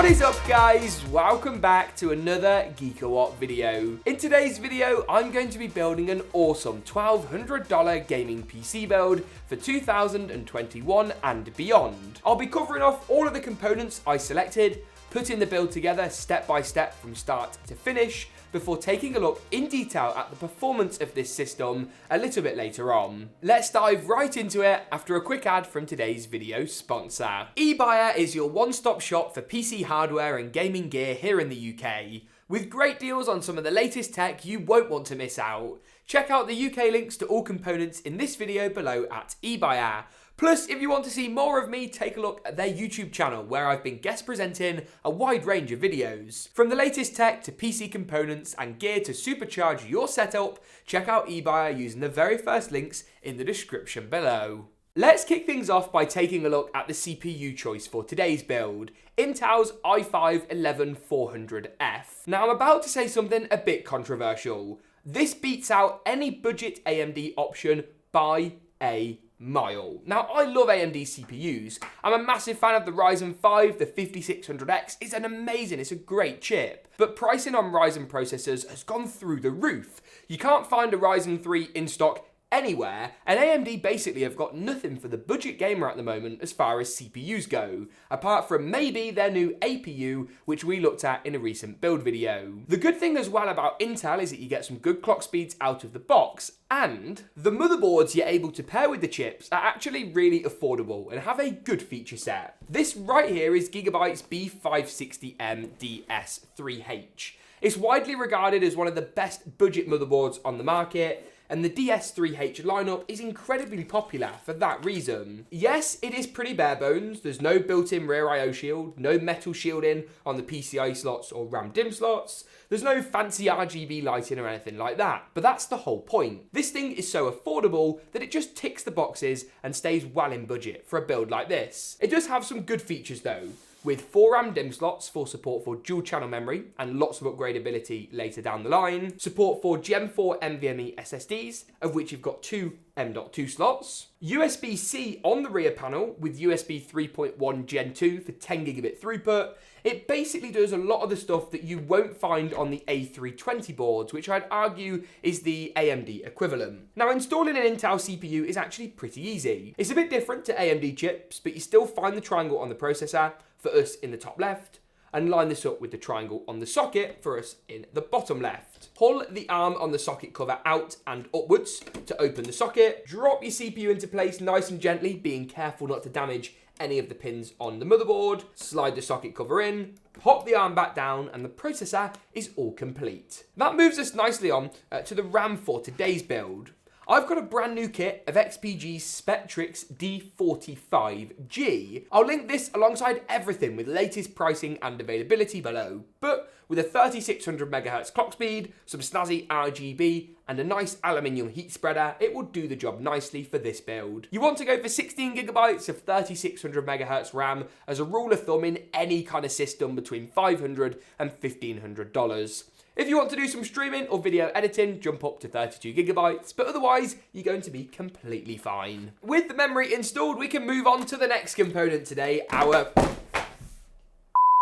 What is up, guys? Welcome back to another GeekaWhat video. In today's video, I'm going to be building an awesome $1,200 gaming PC build for 2021 and beyond. I'll be covering off all of the components I selected, putting the build together step by step from start to finish, before taking a look in detail at the performance of this system a little bit later on. Let's dive right into it after a quick ad from today's video sponsor. Ebuyer is your one-stop shop for PC hardware and gaming gear here in the UK. With great deals on some of the latest tech you won't want to miss out. Check out the UK links to all components in this video below at Ebuyer. Plus, if you want to see more of me, take a look at their YouTube channel where I've been guest presenting a wide range of videos. From the latest tech to PC components and gear to supercharge your setup, check out Ebuyer using the very first links in the description below. Let's kick things off by taking a look at the CPU choice for today's build, Intel's i5-11400F. Now, I'm about to say something a bit controversial. This beats out any budget AMD option by a mile. Now, I love AMD CPUs. I'm a massive fan of the Ryzen 5, the 5600X. It's a great chip. But pricing on Ryzen processors has gone through the roof. You can't find a Ryzen 3 in stock anywhere, and AMD basically have got nothing for the budget gamer at the moment as far as CPUs go, apart from maybe their new APU, which we looked at in a recent build video. The good thing as well about Intel is that you get some good clock speeds out of the box, and the motherboards you're able to pair with the chips are actually really affordable and have a good feature set. This right here is Gigabyte's B560M DS3H. It's widely regarded as one of the best budget motherboards on the market, and the DS3H lineup is incredibly popular for that reason. Yes, it is pretty bare bones. There's no built-in rear I/O shield, no metal shielding on the PCIe slots or RAM DIMM slots. There's no fancy RGB lighting or anything like that, but that's the whole point. This thing is so affordable that it just ticks the boxes and stays well in budget for a build like this. It does have some good features though, with 4 RAM DIMM slots for support for dual channel memory and lots of upgradability later down the line, support for Gen 4 NVMe SSDs, of which you've got 2 M.2 slots, USB-C on the rear panel with USB 3.1 Gen 2 for 10 gigabit throughput. It basically does a lot of the stuff that you won't find on the A320 boards, which I'd argue is the AMD equivalent. Now, installing an Intel CPU is actually pretty easy. It's a bit different to AMD chips, but you still find the triangle on the processor, for us in the top left, and line this up with the triangle on the socket for us in the bottom left. Pull the arm on the socket cover out and upwards to open the socket. Drop your CPU into place nice and gently, being careful not to damage any of the pins on the motherboard. Slide the socket cover in, pop the arm back down, and the processor is all complete. That moves us nicely on to the RAM for today's build. I've got a brand new kit of XPG's Spectrix D45G. I'll link this alongside everything with latest pricing and availability below, but with a 3600 MHz clock speed, some snazzy RGB, and a nice aluminium heat spreader, it will do the job nicely for this build. You want to go for 16 gigabytes of 3600 MHz RAM as a rule of thumb in any kind of system between $500 and $1,500. If you want to do some streaming or video editing, jump up to 32 gigabytes, but otherwise, you're going to be completely fine. With the memory installed, we can move on to the next component today,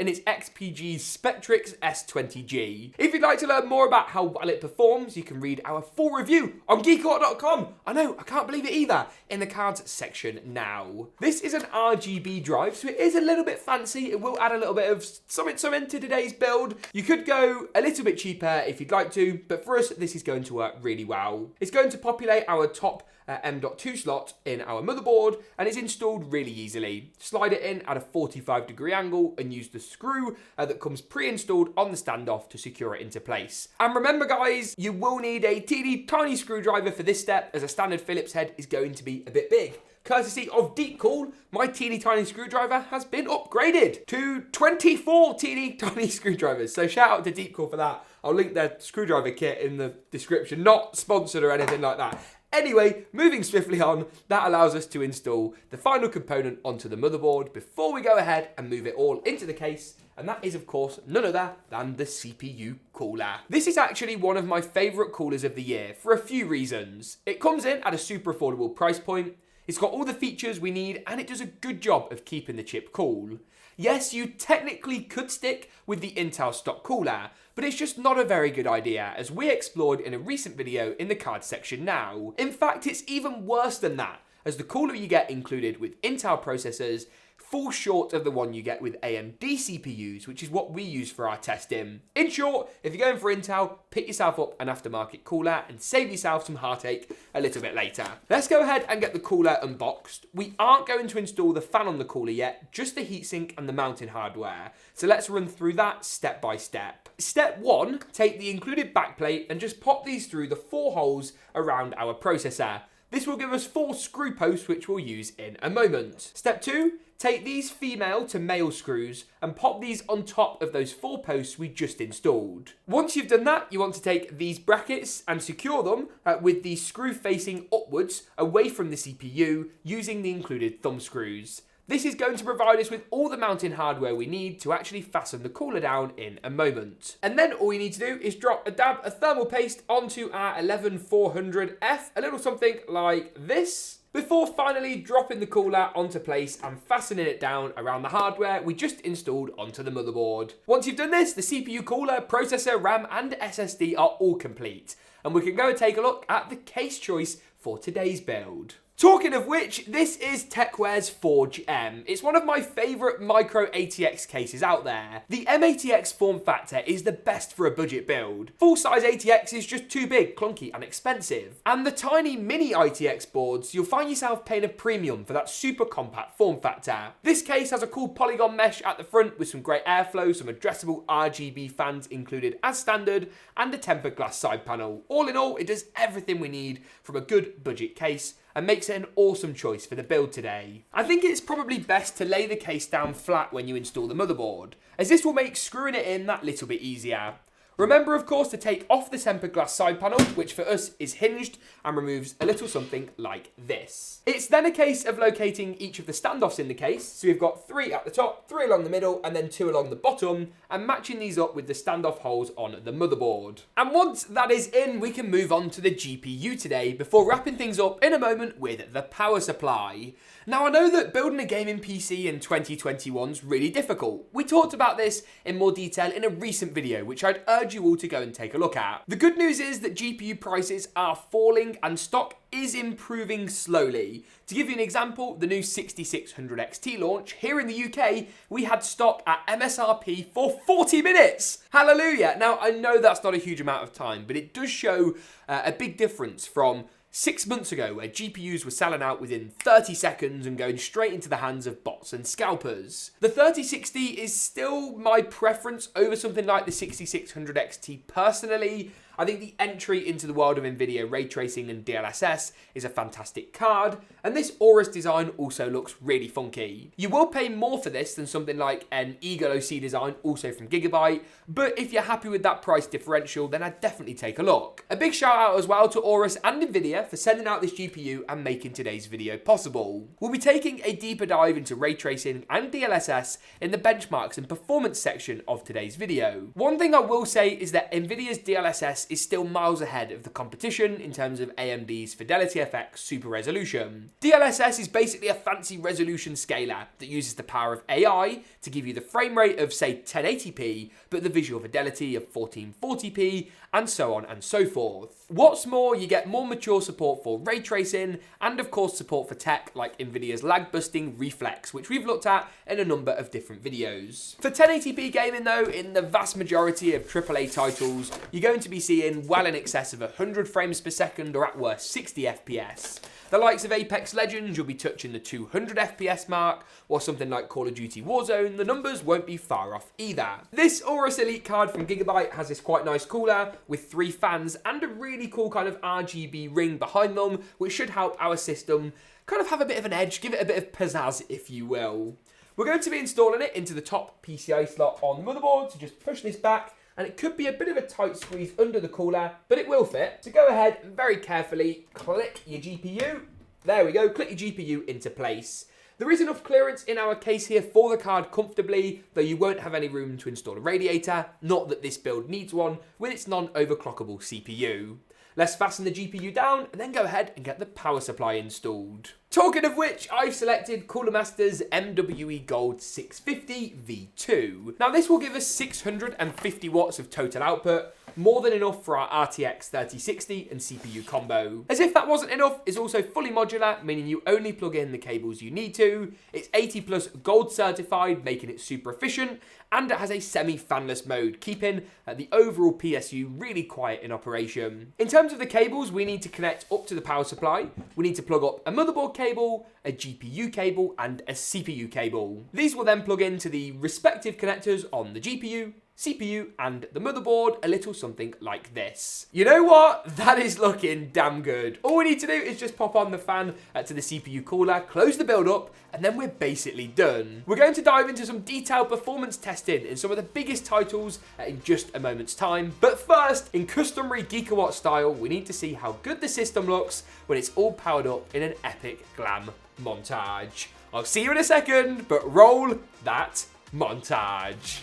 and it's XPG's Spectrix S20G. If you'd like to learn more about how well it performs, you can read our full review on GeekaWhat.com. I know, I can't believe it either, in the cards section now. This is an RGB drive, so it is a little bit fancy. It will add a little bit of something to today's build. You could go a little bit cheaper if you'd like to, but for us, this is going to work really well. It's going to populate our top M.2 slot in our motherboard, and it's installed really easily. Slide it in at a 45-degree angle and use the screw that comes pre-installed on the standoff to secure it into place. And remember, guys, you will need a teeny tiny screwdriver for this step, as a standard Phillips head is going to be a bit big. Courtesy of Deepcool, my teeny tiny screwdriver has been upgraded to 24 teeny tiny screwdrivers. So shout out to Deepcool for that. I'll link their screwdriver kit in the description. Not sponsored or anything like that. Anyway, moving swiftly on, that allows us to install the final component onto the motherboard before we go ahead and move it all into the case, and that is of course none other than the CPU cooler. This is actually one of my favourite coolers of the year for a few reasons. It comes in at a super affordable price point, it's got all the features we need, and it does a good job of keeping the chip cool. Yes, you technically could stick with the Intel stock cooler, but it's just not a very good idea, as we explored in a recent video in the card section now. In fact, it's even worse than that, as the cooler you get included with Intel processors falls short of the one you get with AMD CPUs, which is what we use for our testing. In short, if you're going for Intel, pick yourself up an aftermarket cooler and save yourself some heartache a little bit later. Let's go ahead and get the cooler unboxed. We aren't going to install the fan on the cooler yet, just the heatsink and the mounting hardware. So let's run through that step by step. Step 1, take the included backplate and just pop these through the 4 holes around our processor. This will give us 4 screw posts, which we'll use in a moment. Step 2, take these female to male screws and pop these on top of those 4 posts we just installed. Once you've done that, you want to take these brackets and secure them with the screw facing upwards away from the CPU using the included thumb screws. This is going to provide us with all the mounting hardware we need to actually fasten the cooler down in a moment. And then all you need to do is drop a dab of thermal paste onto our 11400F, a little something like this, before finally dropping the cooler onto place and fastening it down around the hardware we just installed onto the motherboard. Once you've done this, the CPU cooler, processor, RAM and SSD are all complete, and we can go and take a look at the case choice for today's build. Talking of which, this is Techware's Forge M. It's one of my favourite micro ATX cases out there. The M-ATX form factor is the best for a budget build. Full-size ATX is just too big, clunky and expensive. And the tiny mini ITX boards, you'll find yourself paying a premium for that super compact form factor. This case has a cool polygon mesh at the front with some great airflow, some addressable RGB fans included as standard, and a tempered glass side panel. All in all, it does everything we need from a good budget case, and makes it an awesome choice for the build today. I think it's probably best to lay the case down flat when you install the motherboard, as this will make screwing it in that little bit easier. Remember, of course, to take off the tempered glass side panel, which for us is hinged and removes a little something like this. It's then a case of locating each of the standoffs in the case. So we've got 3 at the top, 3 along the middle, and then 2 along the bottom, and matching these up with the standoff holes on the motherboard. And once that is in, we can move on to the GPU today before wrapping things up in a moment with the power supply. Now, I know that building a gaming PC in 2021 is really difficult. We talked about this in more detail in a recent video, which I'd urge you all to go and take a look at. The good news is that GPU prices are falling and stock is improving slowly. To give you an example, the new 6600 XT launch here in the UK, we had stock at MSRP for 40 minutes. Hallelujah. Now, I know that's not a huge amount of time, but it does show a big difference from 6 months ago, where GPUs were selling out within 30 seconds and going straight into the hands of bots and scalpers. The 3060 is still my preference over something like the 6600 XT personally. I think the entry into the world of NVIDIA ray tracing and DLSS is a fantastic card, and this Aorus design also looks really funky. You will pay more for this than something like an Eagle OC design, also from Gigabyte, but if you're happy with that price differential, then I'd definitely take a look. A big shout out as well to Aorus and NVIDIA for sending out this GPU and making today's video possible. We'll be taking a deeper dive into ray tracing and DLSS in the benchmarks and performance section of today's video. One thing I will say is that NVIDIA's DLSS is still miles ahead of the competition in terms of AMD's Fidelity FX Super Resolution. DLSS is basically a fancy resolution scaler that uses the power of AI to give you the frame rate of, say, 1080p, but the visual fidelity of 1440p, and so on and so forth. What's more, you get more mature support for ray tracing, and of course support for tech like NVIDIA's lag-busting Reflex, which we've looked at in a number of different videos. For 1080p gaming though, in the vast majority of AAA titles, you're going to be seeing well in excess of 100 frames per second, or at worst 60 FPS. The likes of Apex Legends, you'll be touching the 200 FPS mark, or something like Call of Duty Warzone, the numbers won't be far off either. This Aorus Elite card from Gigabyte has this quite nice cooler with 3 fans and a really cool kind of RGB ring behind them, which should help our system kind of have a bit of an edge, give it a bit of pizzazz, if you will. We're going to be installing it into the top PCI slot on the motherboard, so just push this back, and it could be a bit of a tight squeeze under the cooler, but it will fit. So go ahead and very carefully click your GPU. There we go, click your GPU into place. There is enough clearance in our case here for the card comfortably, though you won't have any room to install a radiator, not that this build needs one, with its non-overclockable CPU. Let's fasten the GPU down and then go ahead and get the power supply installed. Talking of which, I've selected Cooler Master's MWE Gold 650 V2. Now this will give us 650 watts of total output, more than enough for our RTX 3060 and CPU combo. As if that wasn't enough, it's also fully modular, meaning you only plug in the cables you need to. It's 80 plus gold certified, making it super efficient, and it has a semi-fanless mode, keeping the overall PSU really quiet in operation. In terms of the cables, we need to connect up to the power supply. We need to plug up a motherboard cable, a GPU cable, and a CPU cable. These will then plug into the respective connectors on the GPU, CPU, and the motherboard, a little something like this. You know what? That is looking damn good. All we need to do is just pop on the fan to the CPU cooler, close the build up, and then we're basically done. We're going to dive into some detailed performance testing in some of the biggest titles in just a moment's time. But first, in customary GeekaWhat style, we need to see how good the system looks when it's all powered up in an epic glam montage. I'll see you in a second, but roll that montage.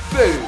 Boom.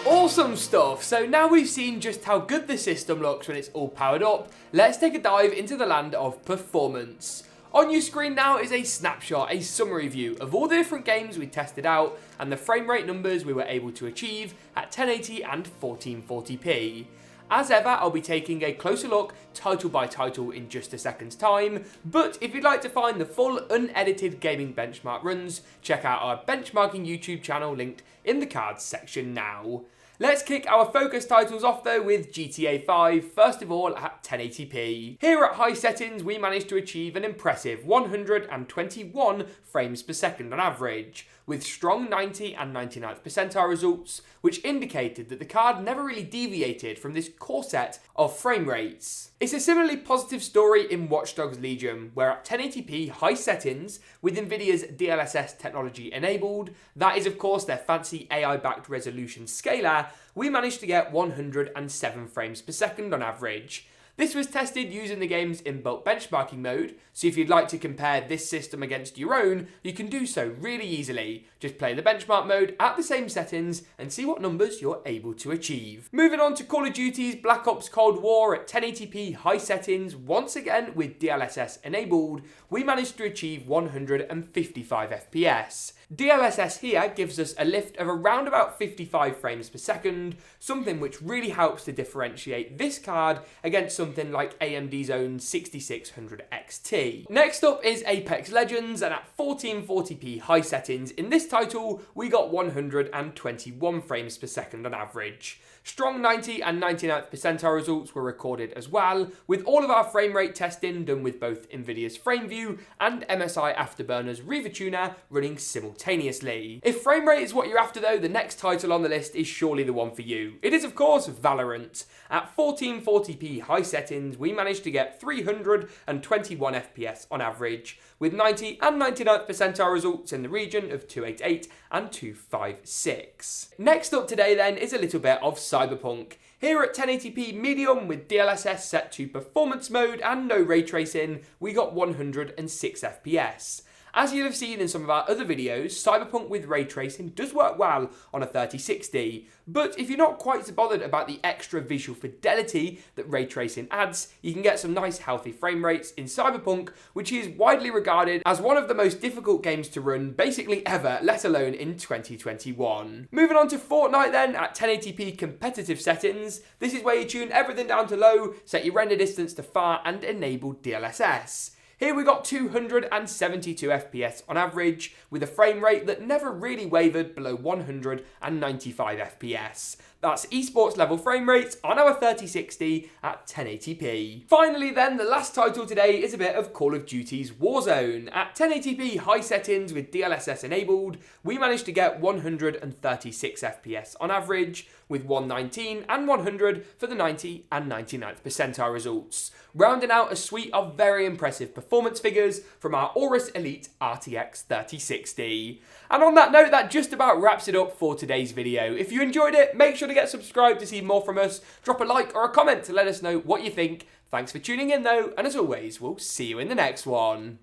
Awesome stuff. So now we've seen just how good the system looks when it's all powered up, let's take a dive into the land of performance. On your screen now is a snapshot, a summary view of all the different games we tested out and the frame rate numbers we were able to achieve at 1080 and 1440p. As ever, I'll be taking a closer look title by title in just a second's time, but if you'd like to find the full unedited gaming benchmark runs, check out our benchmarking YouTube channel linked in the cards section now. Let's kick our focus titles off though with GTA 5, first of all at 1080p. Here at high settings we managed to achieve an impressive 121 frames per second on average, with strong 90 and 99th percentile results, which indicated that the card never really deviated from this core set of frame rates. It's a similarly positive story in Watch Dogs Legion, where at 1080p high settings, with Nvidia's DLSS technology enabled, that is of course their fancy AI-backed resolution scaler, we managed to get 107 frames per second on average. This was tested using the game's inbuilt benchmarking mode, so if you'd like to compare this system against your own, you can do so really easily. Just play the benchmark mode at the same settings and see what numbers you're able to achieve. Moving on to Call of Duty's Black Ops Cold War at 1080p high settings, once again with DLSS enabled, we managed to achieve 155 FPS. DLSS here gives us a lift of around about 55 frames per second, something which really helps to differentiate this card against something like AMD's own 6600 XT. Next up is Apex Legends, and at 1440p high settings in this title we got 121 frames per second on average. Strong 90 and 99th percentile results were recorded as well, with all of our frame rate testing done with both Nvidia's FrameView and MSI Afterburner's Riva Tuner running simultaneously. If frame rate is what you're after though, the next title on the list is surely the one for you. It is of course Valorant. At 1440p high settings, we managed to get 321 FPS on average, with 90 and 99th percentile results in the region of 288 and 256. Next up today then is a little bit of Cyberpunk. Here at 1080p medium with DLSS set to performance mode and no ray tracing, we got 106 FPS. As you'll have seen in some of our other videos, Cyberpunk with ray tracing does work well on a 3060, but if you're not quite so bothered about the extra visual fidelity that ray tracing adds, you can get some nice healthy frame rates in Cyberpunk, which is widely regarded as one of the most difficult games to run basically ever, let alone in 2021. Moving on to Fortnite then, at 1080p competitive settings, this is where you tune everything down to low, set your render distance to far and enable DLSS. Here we got 272 FPS on average, with a frame rate that never really wavered below 195 FPS. That's esports level frame rates on our 3060 at 1080p. Finally then, the last title today is a bit of Call of Duty's Warzone. At 1080p high settings with DLSS enabled, we managed to get 136 FPS on average, with 119 and 100 for the 90 and 99th percentile results, rounding out a suite of very impressive performance figures from our Aorus Elite RTX 3060. And on that note, that just about wraps it up for today's video. If you enjoyed it, make sure to get subscribed to see more from us. Drop a like or a comment to let us know what you think. Thanks for tuning in though, and as always, we'll see you in the next one.